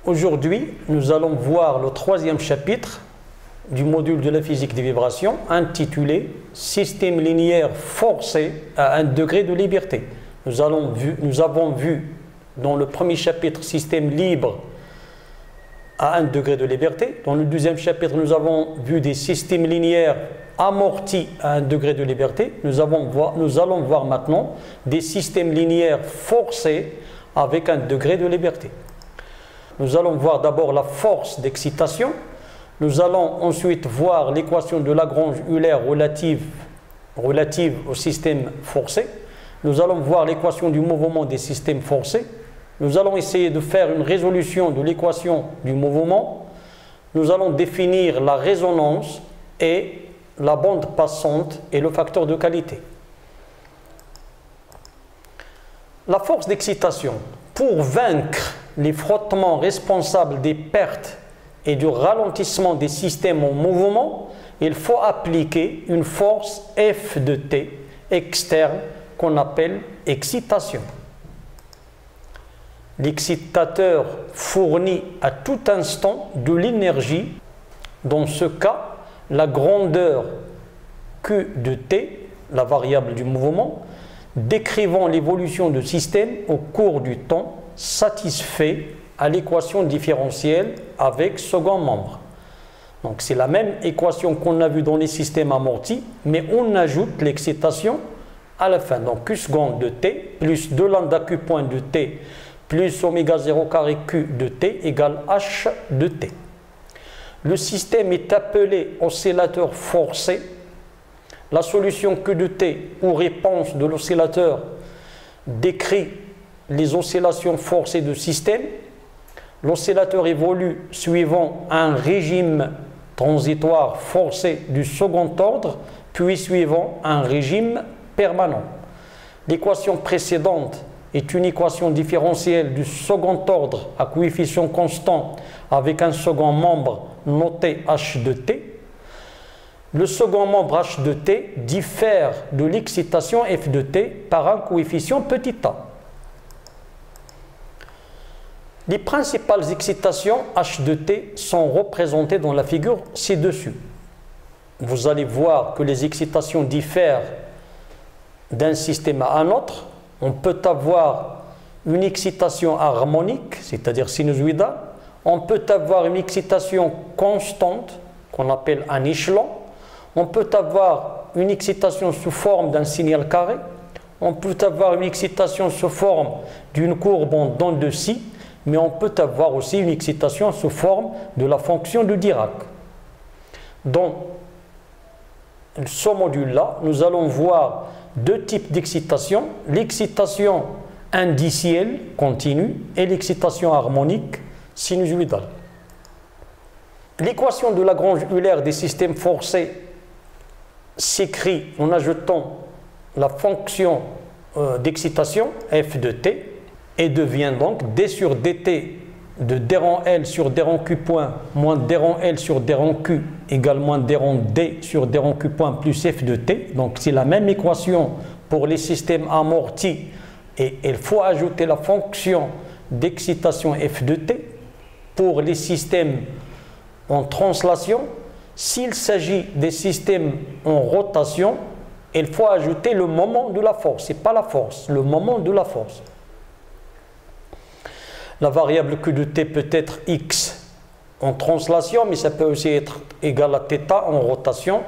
Aujourd'hui, nous allons voir le troisième chapitre du module de la physique des vibrations intitulé « Système linéaire forcé à un degré de liberté ». Nous avons vu dans le premier chapitre « Système libre à un degré de liberté ». Dans le deuxième chapitre, nous avons vu des systèmes linéaires amortis à un degré de liberté. Nous allons voir maintenant des systèmes linéaires forcés avec un degré de liberté. Nous allons voir d'abord la force d'excitation. Nous allons ensuite voir l'équation de Lagrange-Euler relative au système forcé. Nous allons voir l'équation du mouvement des systèmes forcés. Nous allons essayer de faire une résolution de l'équation du mouvement. Nous allons définir la résonance et la bande passante et le facteur de qualité. La force d'excitation. Pour vaincre les frottements responsables des pertes et du ralentissement des systèmes en mouvement, il faut appliquer une force F de T externe qu'on appelle excitation. L'excitateur fournit à tout instant de l'énergie, dans ce cas, la grandeur Q de T, la variable du mouvement, décrivant l'évolution du système au cours du temps, satisfait à l'équation différentielle avec second membre. Donc c'est la même équation qu'on a vue dans les systèmes amortis, mais on ajoute l'excitation à la fin. Donc Q seconde de T plus 2 lambda Q point de T plus oméga 0 carré Q de T égale H de T. Le système est appelé oscillateur forcé. La solution Q de T ou réponse de l'oscillateur décrit les oscillations forcées de système. L'oscillateur évolue suivant un régime transitoire forcé du second ordre, puis suivant un régime permanent. L'équation précédente est une équation différentielle du second ordre à coefficient constant avec un second membre noté H de T. Le second membre H de T diffère de l'excitation F de T par un coefficient petit a. Les principales excitations H de T sont représentées dans la figure ci-dessus. Vous allez voir que les excitations diffèrent d'un système à un autre. On peut avoir une excitation harmonique, c'est-à-dire sinusoïdale. On peut avoir une excitation constante, qu'on appelle un échelon. On peut avoir une excitation sous forme d'un signal carré. On peut avoir une excitation sous forme d'une courbe en dents de scie. Mais on peut avoir aussi une excitation sous forme de la fonction de Dirac. Dans ce module-là, nous allons voir deux types d'excitation, l'excitation indicielle continue et l'excitation harmonique sinusoïdale. L'équation de Lagrange-Euler des systèmes forcés s'écrit en ajoutant la fonction d'excitation f de t et devient donc d sur dt de d rang L sur d rang Q point moins d rang L sur d rang Q égale moins d rang D sur d rang Q point plus f de t. Donc c'est la même équation pour les systèmes amortis et il faut ajouter la fonction d'excitation f de t. Pour les systèmes en translation, s'il s'agit des systèmes en rotation, il faut ajouter le moment de la force, ce n'est pas la force, le moment de la force. La variable Q de t peut être x en translation, mais ça peut aussi être égal à θ en rotation.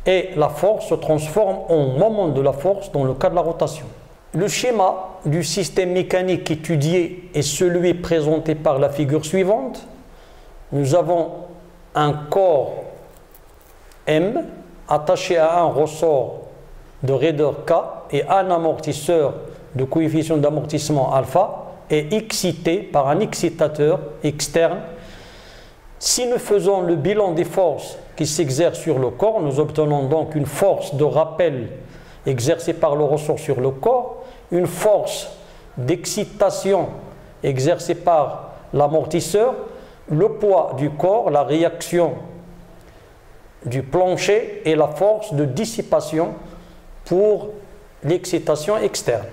Et la force se transforme en moment de la force dans le cas de la rotation. Le schéma du système mécanique étudié est celui présenté par la figure suivante. Nous avons un corps M attaché à un ressort de raideur K et un amortisseur de coefficient d'amortissement alpha est excité par un excitateur externe. Si nous faisons le bilan des forces qui s'exercent sur le corps, nous obtenons donc une force de rappel exercée par le ressort sur le corps, une force d'excitation exercée par l'amortisseur, le poids du corps, la réaction du plancher et la force de dissipation pour l'excitation externe.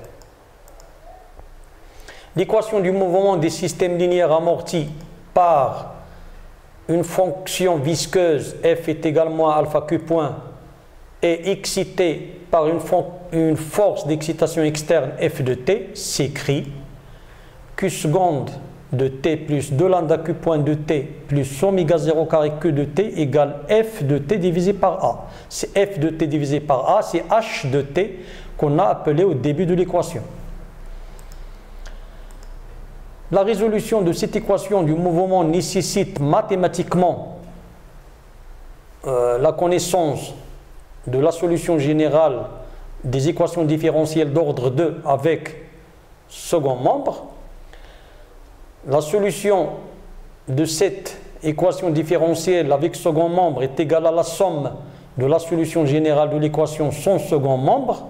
L'équation du mouvement des systèmes linéaires amortis par une fonction visqueuse F est également à alpha Q point et excité par une force d'excitation externe F de T, s'écrit Q seconde de T plus 2 lambda Q point de T plus oméga 0 carré Q de T égale F de T divisé par A. C'est F de T divisé par A, c'est H de T qu'on a appelé au début de l'équation. La résolution de cette équation du mouvement nécessite mathématiquement la connaissance de la solution générale des équations différentielles d'ordre 2 avec second membre. La solution de cette équation différentielle avec second membre est égale à la somme de la solution générale de l'équation sans second membre,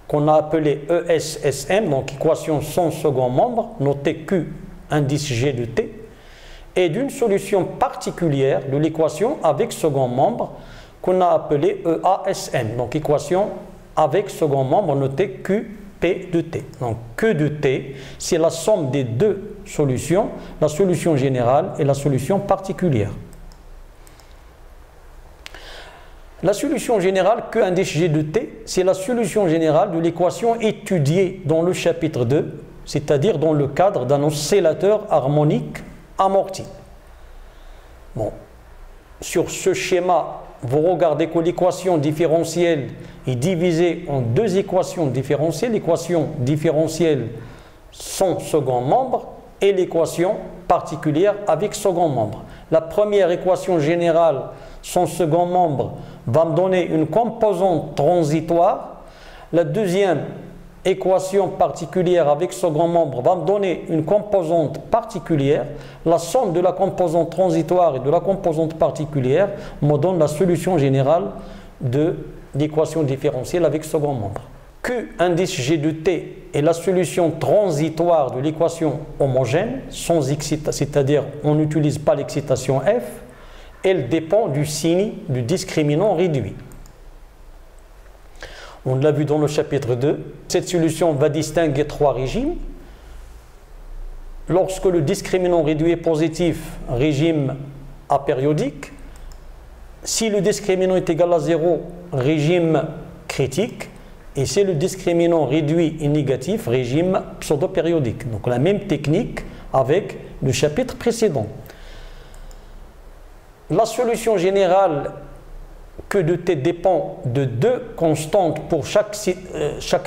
qu'on a appelé ESSM, donc équation sans second membre, notée Q, indice G de T, et d'une solution particulière de l'équation avec second membre, qu'on a appelé EASM, donc équation avec second membre notée Q, P de T. Donc Q de T, c'est la somme des deux solutions, la solution générale et la solution particulière. La solution générale Q indice G de T, c'est la solution générale de l'équation étudiée dans le chapitre 2, c'est-à-dire dans le cadre d'un oscillateur harmonique amorti. Bon, sur ce schéma, vous regardez que l'équation différentielle est divisée en deux équations différentielles, l'équation différentielle sans second membre et l'équation particulière avec second membre. La première équation générale sans second membre va me donner une composante transitoire. La deuxième équation particulière avec second membre va me donner une composante particulière. La somme de la composante transitoire et de la composante particulière me donne la solution générale de l'équation différentielle avec second membre. Q indice G de T est la solution transitoire de l'équation homogène, sans excitation, c'est-à-dire on n'utilise pas l'excitation F. Elle dépend du signe du discriminant réduit. On l'a vu dans le chapitre 2. Cette solution va distinguer trois régimes. Lorsque le discriminant réduit est positif, régime apériodique. Si le discriminant est égal à 0, régime critique. Et si le discriminant réduit est négatif, régime pseudo-périodique. Donc la même technique avec le chapitre précédent. La solution générale Q de T dépend de deux constantes pour chaque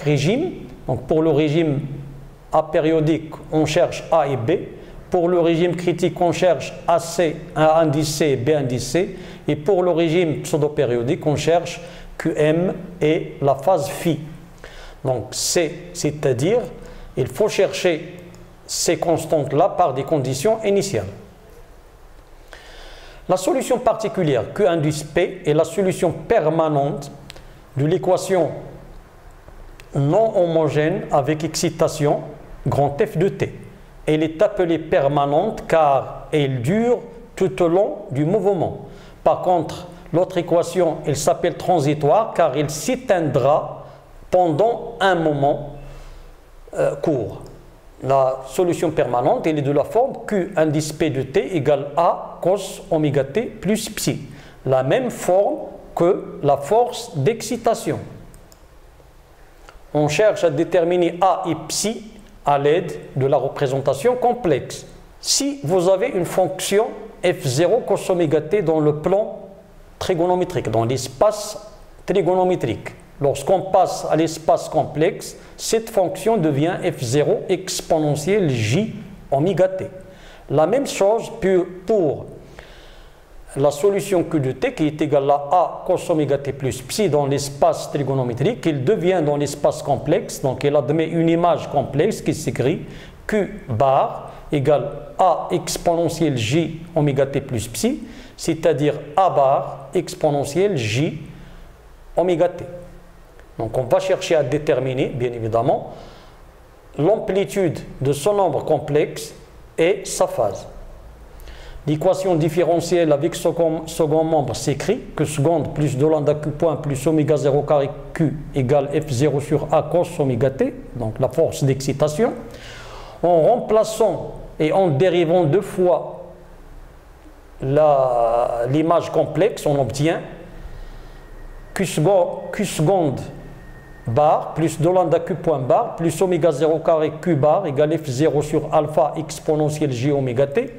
régime. Donc pour le régime apériodique, on cherche A et B. Pour le régime critique, on cherche AC, A indice C et B indice C. Et pour le régime pseudo-périodique, on cherche QM et la phase phi. Donc c'est-à-dire, il faut chercher ces constantes-là par des conditions initiales. La solution particulière Q indice P est la solution permanente de l'équation non homogène avec excitation grand F de T. Elle est appelée permanente car elle dure tout au long du mouvement. Par contre, l'autre équation, elle s'appelle transitoire car elle s'éteindra pendant un moment court. La solution permanente, elle est de la forme Q indice P de T égale A cos oméga T plus psi. La même forme que la force d'excitation. On cherche à déterminer A et psi à l'aide de la représentation complexe. Si vous avez une fonction f0 cos oméga T dans le plan trigonométrique, dans l'espace trigonométrique, lorsqu'on passe à l'espace complexe, cette fonction devient f0 exponentielle j oméga t. La même chose pour la solution Q de t qui est égale à a cos oméga t plus psi dans l'espace trigonométrique. Il devient dans l'espace complexe, donc il admet une image complexe qui s'écrit Q bar égale a exponentielle j oméga t plus psi, c'est-à-dire a bar exponentielle j oméga t. Donc on va chercher à déterminer, bien évidemment, l'amplitude de ce nombre complexe et sa phase. L'équation différentielle avec second membre s'écrit que seconde plus 2 lambda q point plus oméga 0 carré q égale f0 sur a cos oméga t, donc la force d'excitation. En remplaçant et en dérivant deux fois l'image complexe, on obtient Q seconde bar plus 2 lambda Q point bar plus oméga 0 carré Q bar égale F0 sur alpha exponentielle J oméga T,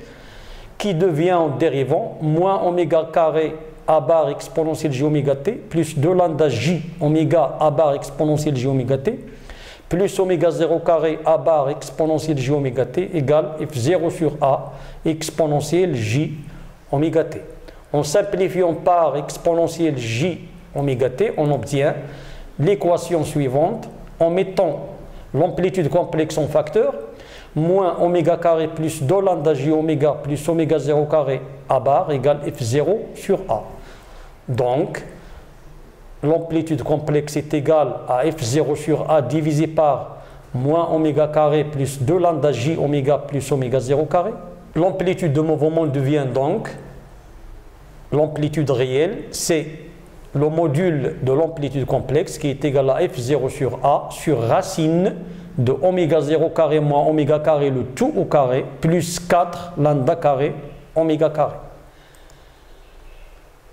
qui devient en dérivant moins oméga carré A bar exponentielle J oméga T plus 2 lambda J oméga A bar exponentielle J oméga T plus oméga 0 carré A bar exponentielle J oméga T égale F0 sur A exponentielle J oméga T. En simplifiant par exponentielle J oméga T, on obtient l'équation suivante en mettant l'amplitude complexe en facteur, moins oméga carré plus 2 lambda J oméga plus oméga 0 carré A bar égale F0 sur A. Donc, l'amplitude complexe est égale à F0 sur A divisé par moins oméga carré plus 2 lambda J oméga plus oméga 0 carré. L'amplitude de mouvement devient donc l'amplitude réelle, c'est le module de l'amplitude complexe qui est égal à F0 sur A sur racine de oméga 0 carré moins oméga carré le tout au carré plus 4 lambda carré oméga carré.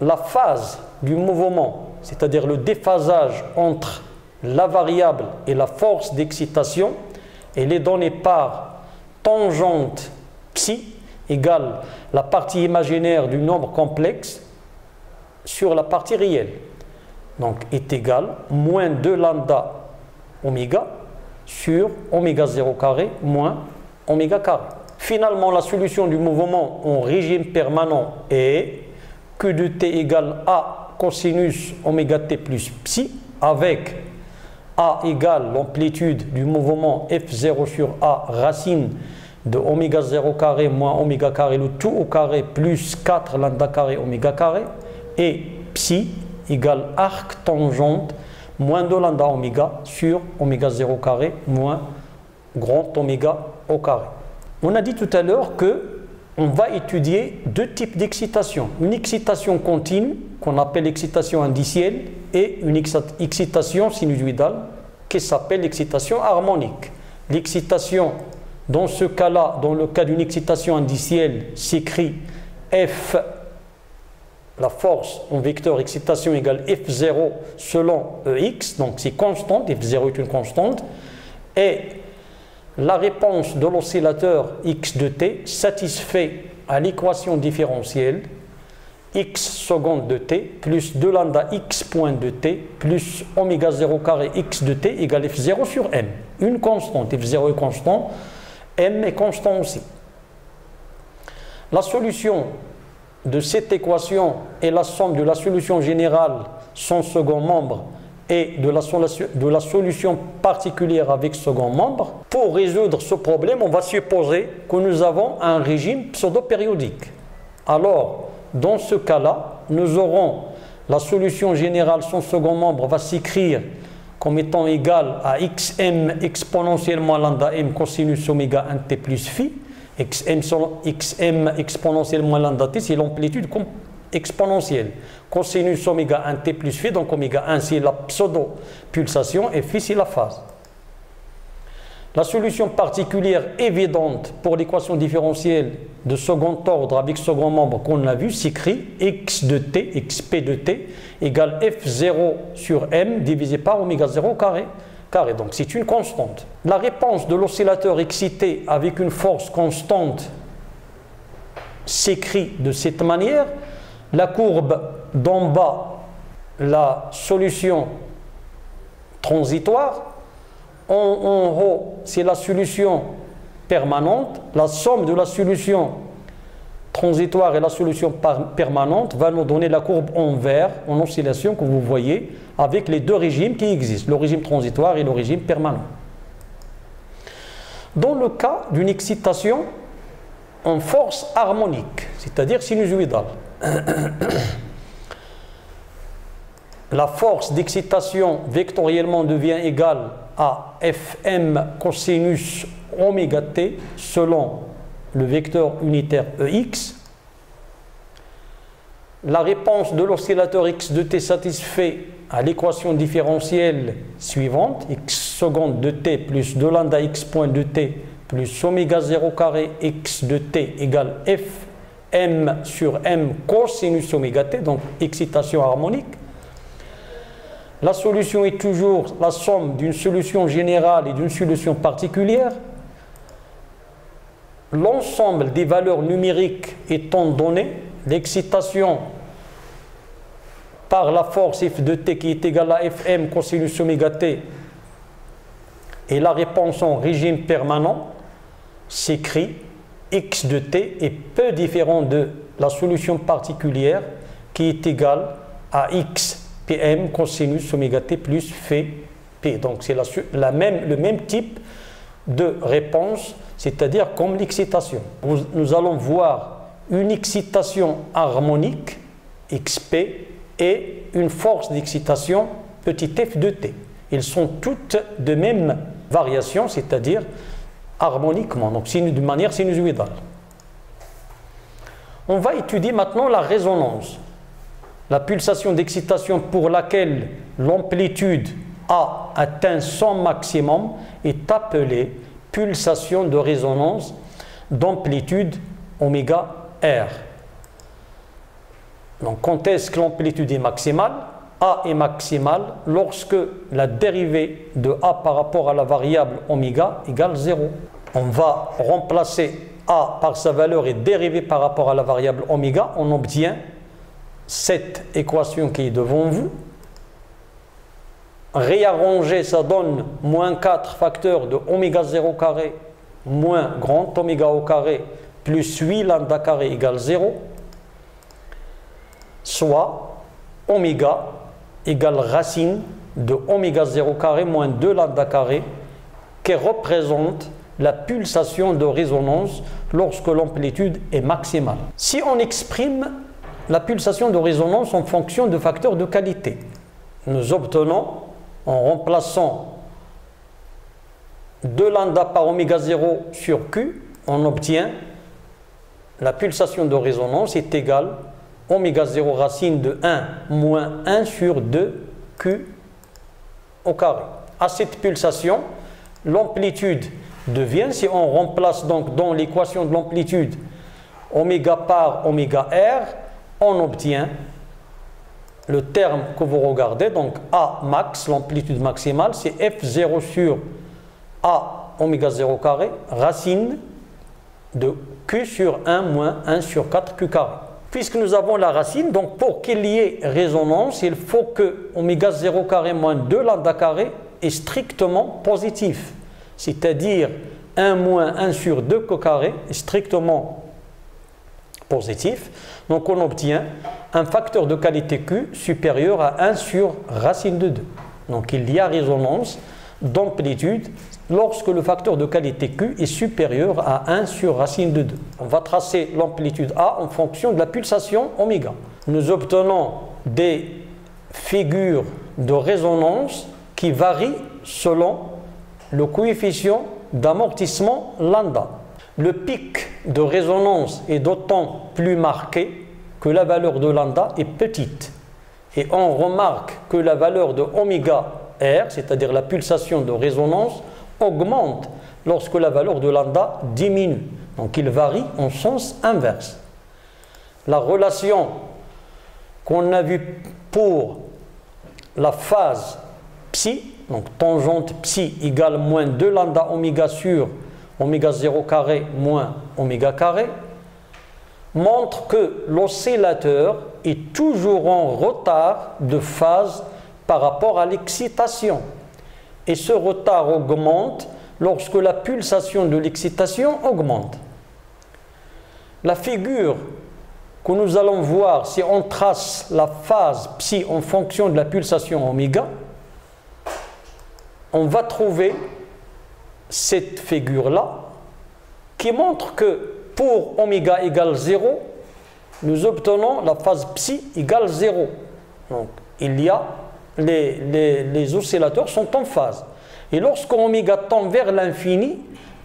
La phase du mouvement, c'est-à-dire le déphasage entre la variable et la force d'excitation, elle est donnée par tangente psi égale la partie imaginaire du nombre complexe sur la partie réelle. Donc est égal moins 2 lambda oméga sur oméga 0 carré moins oméga carré. Finalement, la solution du mouvement en régime permanent est Q de t égale A cosinus oméga t plus psi avec A égale l'amplitude du mouvement F0 sur A racine de oméga 0 carré moins oméga carré le tout au carré plus 4 lambda carré oméga carré et psi égale arc tangente moins 2 lambda oméga sur oméga 0 carré moins grand oméga au carré. On a dit tout à l'heure que on va étudier deux types d'excitation. Une excitation continue, qu'on appelle excitation indicielle, et une excitation sinusoïdale, qui s'appelle l'excitation harmonique. L'excitation, dans ce cas-là, dans le cas d'une excitation indicielle, s'écrit F, la force en vecteur excitation égale F0 selon Ex, donc c'est constante, F0 est une constante, et la réponse de l'oscillateur x de t satisfait à l'équation différentielle x seconde de t plus 2 lambda x point de t plus oméga 0 carré x de t égale f0 sur m. Une constante, f0 est constant, m est constant aussi. La solution de cette équation est la somme de la solution générale sans second membre et de la solution particulière avec second membre. Pour résoudre ce problème, on va supposer que nous avons un régime pseudo-périodique. Alors, dans ce cas-là, nous aurons la solution générale sans second membre va s'écrire comme étant égale à xm exponentiellement lambda m cosinus oméga 1t plus phi. xm exponentiellement lambda t, c'est l'amplitude exponentielle. Cosinus oméga 1t plus phi, donc oméga 1 c'est la pseudo-pulsation et phi c'est la phase. La solution particulière évidente pour l'équation différentielle de second ordre avec second membre qu'on a vu s'écrit x de t, xp de t égale f0 sur m divisé par oméga 0 carré. Donc c'est une constante. La réponse de l'oscillateur excité avec une force constante s'écrit de cette manière. La courbe d'en bas, la solution transitoire. En haut, c'est la solution permanente. La somme de la solution transitoire et la solution permanente va nous donner la courbe en vert, en oscillation, que vous voyez, avec les deux régimes qui existent, le régime transitoire et le régime permanent. Dans le cas d'une excitation en force harmonique, c'est-à-dire sinusoïdale, la force d'excitation vectoriellement devient égale à Fm cosinus oméga t selon le vecteur unitaire Ex. La réponse de l'oscillateur x de t satisfait à l'équation différentielle suivante, x seconde de t plus 2 lambda x point de t plus oméga 0 carré x de t égale f m sur m cosinus oméga t, donc excitation harmonique. La solution est toujours la somme d'une solution générale et d'une solution particulière. L'ensemble des valeurs numériques étant donné, l'excitation par la force f de t qui est égale à fm cosinus oméga t et la réponse en régime permanent s'écrit x de t est peu différent de la solution particulière qui est égale à x pm cosinus oméga t plus phi p. Donc c'est le même type de réponse, c'est-à-dire comme l'excitation. Nous allons voir une excitation harmonique xp et une force d'excitation petit f de t. Ils sont toutes de même variation, c'est-à-dire harmoniquement, donc de manière sinusoïdale. On va étudier maintenant la résonance. La pulsation d'excitation pour laquelle l'amplitude A atteint son maximum est appelée pulsation de résonance d'amplitude oméga r. Donc quand est-ce que l'amplitude est maximale? A est maximale lorsque la dérivée de A par rapport à la variable oméga égale 0. On va remplacer A par sa valeur et dérivée par rapport à la variable oméga. On obtient cette équation qui est devant vous. Réarranger, ça donne moins 4 facteurs de oméga 0 carré moins grand oméga au carré plus 8 lambda carré égale 0. Soit oméga égale racine de oméga 0 carré moins 2 lambda carré qui représente la pulsation de résonance lorsque l'amplitude est maximale. Si on exprime la pulsation de résonance en fonction de facteurs de qualité, nous obtenons, en remplaçant 2 lambda par oméga 0 sur Q, on obtient la pulsation de résonance est égale oméga 0 racine de 1 moins 1 sur 2 Q au carré. À cette pulsation, l'amplitude devient, si on remplace donc dans l'équation de l'amplitude oméga par oméga r, on obtient le terme que vous regardez, donc A max, l'amplitude maximale, c'est F0 sur A oméga 0 carré, racine de Q sur 1 moins 1 sur 4 Q carré. Puisque nous avons la racine, donc pour qu'il y ait résonance, il faut que oméga 0 carré moins 2 lambda carré est strictement positif. C'est-à-dire 1 moins 1 sur 2 Q carré est strictement positif. Donc on obtient un facteur de qualité Q supérieur à 1 sur racine de 2. Donc il y a résonance d'amplitude lorsque le facteur de qualité Q est supérieur à 1 sur racine de 2. On va tracer l'amplitude A en fonction de la pulsation oméga. Nous obtenons des figures de résonance qui varient selon le coefficient d'amortissement lambda. Le pic de résonance est d'autant plus marqué que la valeur de lambda est petite. Et on remarque que la valeur de oméga r, c'est-à-dire la pulsation de résonance, augmente lorsque la valeur de lambda diminue. Donc il varie en sens inverse. La relation qu'on a vue pour la phase psi, donc tangente psi égale moins 2 lambda oméga sur oméga 0 carré moins oméga carré, montre que l'oscillateur est toujours en retard de phase par rapport à l'excitation. Et ce retard augmente lorsque la pulsation de l'excitation augmente. La figure que nous allons voir si on trace la phase psi en fonction de la pulsation oméga, on va trouver cette figure-là qui montre que pour oméga égale 0, nous obtenons la phase psi égale 0. Donc, il y a les oscillateurs sont en phase. Et lorsque oméga tend vers l'infini,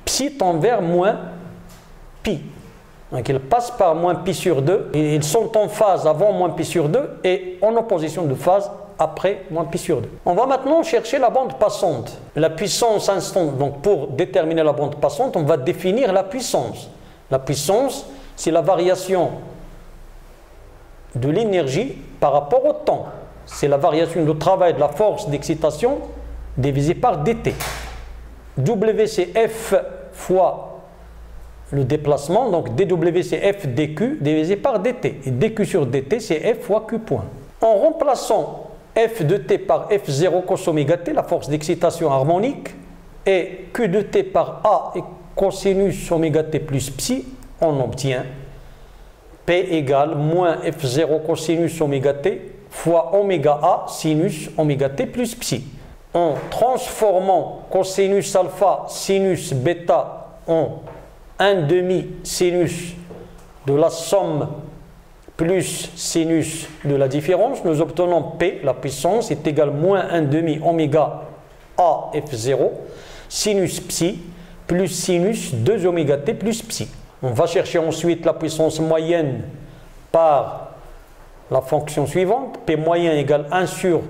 psi tend vers moins pi. Donc, ils passent par moins pi sur 2. Et ils sont en phase avant moins pi sur 2 et en opposition de phase après moins pi sur 2. On va maintenant chercher la bande passante. La puissance instant, donc pour déterminer la bande passante, on va définir la puissance. La puissance, c'est la variation de l'énergie par rapport au temps. C'est la variation de travail de la force d'excitation divisée par dt. W c'est F fois le déplacement, donc dW c'est F dQ divisé par dt. Et dQ sur dt c'est F fois Q point. En remplaçant F de t par F0 cos oméga t, la force d'excitation harmonique, et Q de t par A et cosinus oméga t plus psi, on obtient P égale moins F0 cosinus oméga t fois oméga A sinus oméga t plus psi. En transformant cosinus alpha sinus bêta en 1/2 sinus de la somme plus sinus de la différence, nous obtenons P, la puissance, est égale moins 1/2 oméga A F0 sinus psi plus sinus 2 oméga t plus psi. On va chercher ensuite la puissance moyenne par la fonction suivante, P moyen égale 1 sur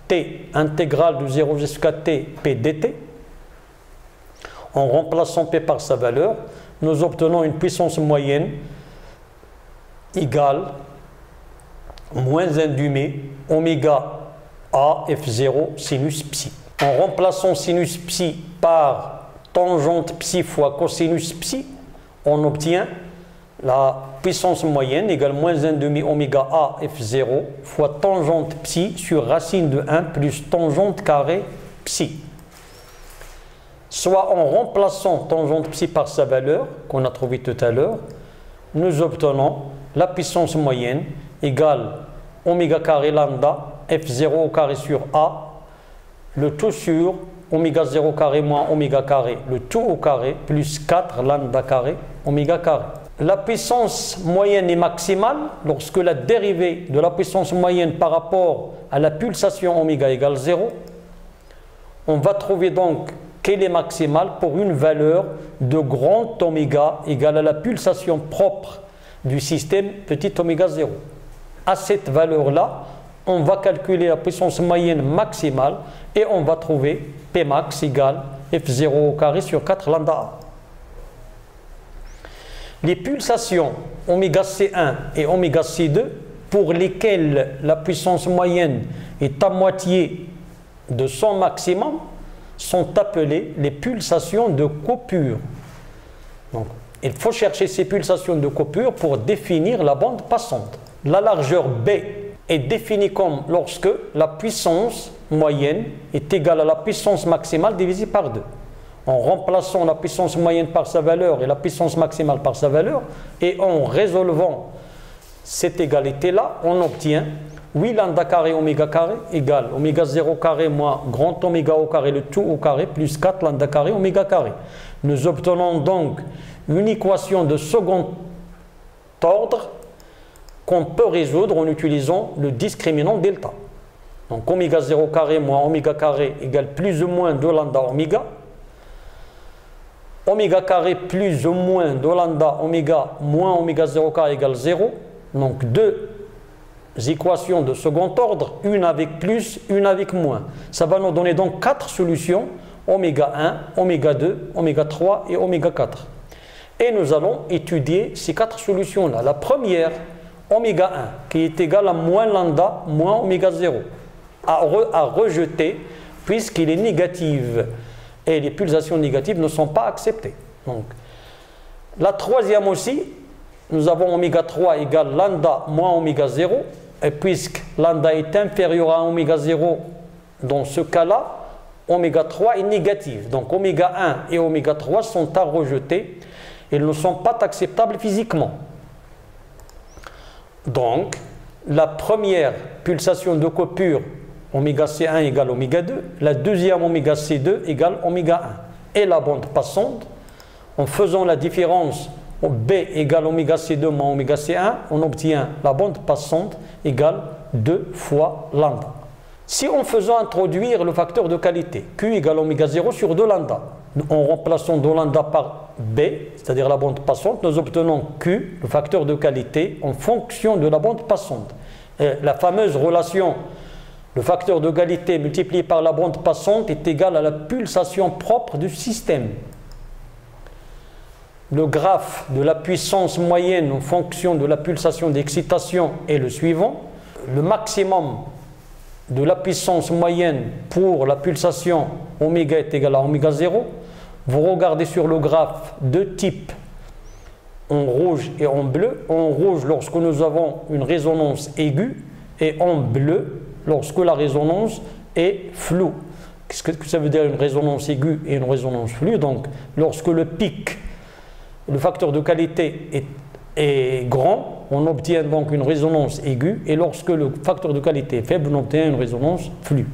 T intégrale de 0 jusqu'à T P dt. En remplaçant P par sa valeur, nous obtenons une puissance moyenne égale moins 1/2 oméga A F0 sinus psi. En remplaçant sinus psi par tangente psi fois cosinus psi, on obtient la puissance moyenne égale moins 1/2 oméga A F0 fois tangente psi sur racine de 1 plus tangente carré psi. Soit en remplaçant tangente psi par sa valeur, qu'on a trouvé tout à l'heure, nous obtenons la puissance moyenne égale oméga carré lambda F0 au carré sur A, le tout sur oméga 0 carré moins oméga carré, le tout au carré, plus 4 lambda carré oméga carré. La puissance moyenne est maximale lorsque la dérivée de la puissance moyenne par rapport à la pulsation oméga égale 0. On va trouver donc qu'elle est maximale pour une valeur de grand oméga égale à la pulsation propre du système petit oméga 0. À cette valeur-là, on va calculer la puissance moyenne maximale et on va trouver P max égale F0 au carré sur 4 lambda A. Les pulsations oméga C1 et oméga C2 pour lesquelles la puissance moyenne est à moitié de son maximum sont appelées les pulsations de coupure. Donc, il faut chercher ces pulsations de coupure pour définir la bande passante. La largeur B est définie comme lorsque la puissance moyenne est égale à la puissance maximale divisée par 2. En remplaçant la puissance moyenne par sa valeur et la puissance maximale par sa valeur, et en résolvant cette égalité-là, on obtient 8 lambda carré oméga carré égale oméga 0 carré moins grand oméga au carré le tout au carré plus 4 lambda carré oméga carré. Nous obtenons donc une équation de second ordre qu'on peut résoudre en utilisant le discriminant delta. Donc oméga 0 carré moins oméga carré égale plus ou moins 2 lambda oméga. Oméga carré plus ou moins 2 lambda oméga moins oméga 0 carré égale 0. Donc deux équations de second ordre, une avec plus, une avec moins. Ça va nous donner donc 4 solutions, oméga 1, oméga 2, oméga 3 et oméga 4. Et nous allons étudier ces 4 solutions-là. La première, oméga 1, qui est égale à moins lambda moins oméga 0, à rejeter puisqu'il est négatif et les pulsations négatives ne sont pas acceptées. Donc, la troisième aussi, nous avons oméga 3 égale lambda moins oméga 0, et puisque lambda est inférieur à oméga 0, dans ce cas-là, oméga 3 est négatif. Donc oméga 1 et oméga 3 sont à rejeter, ils ne sont pas acceptables physiquement. Donc, la première pulsation de coupure, oméga C1 égale oméga 2, la deuxième oméga C2 égale oméga 1. Et la bande passante, en faisant la différence B égale oméga C2 moins oméga C1, on obtient la bande passante égale 2 fois lambda. Si en faisant introduire le facteur de qualité, Q égale oméga 0 sur 2 lambda, en remplaçant 2 lambda par B, c'est-à-dire la bande passante, nous obtenons Q, le facteur de qualité, en fonction de la bande passante. Et la fameuse relation, le facteur de qualité multiplié par la bande passante est égal à la pulsation propre du système. le graphe de la puissance moyenne en fonction de la pulsation d'excitation est le suivant. Le maximum de la puissance moyenne pour la pulsation oméga est égal à oméga 0. Vous regardez sur le graphe deux types en rouge et en bleu. En rouge lorsque nous avons une résonance aiguë et en bleu lorsque la résonance est floue. Qu'est-ce que ça veut dire une résonance aiguë et une résonance floue? Donc lorsque le pic, le facteur de qualité est grand, on obtient donc une résonance aiguë, et lorsque le facteur de qualité est faible, on obtient une résonance floue.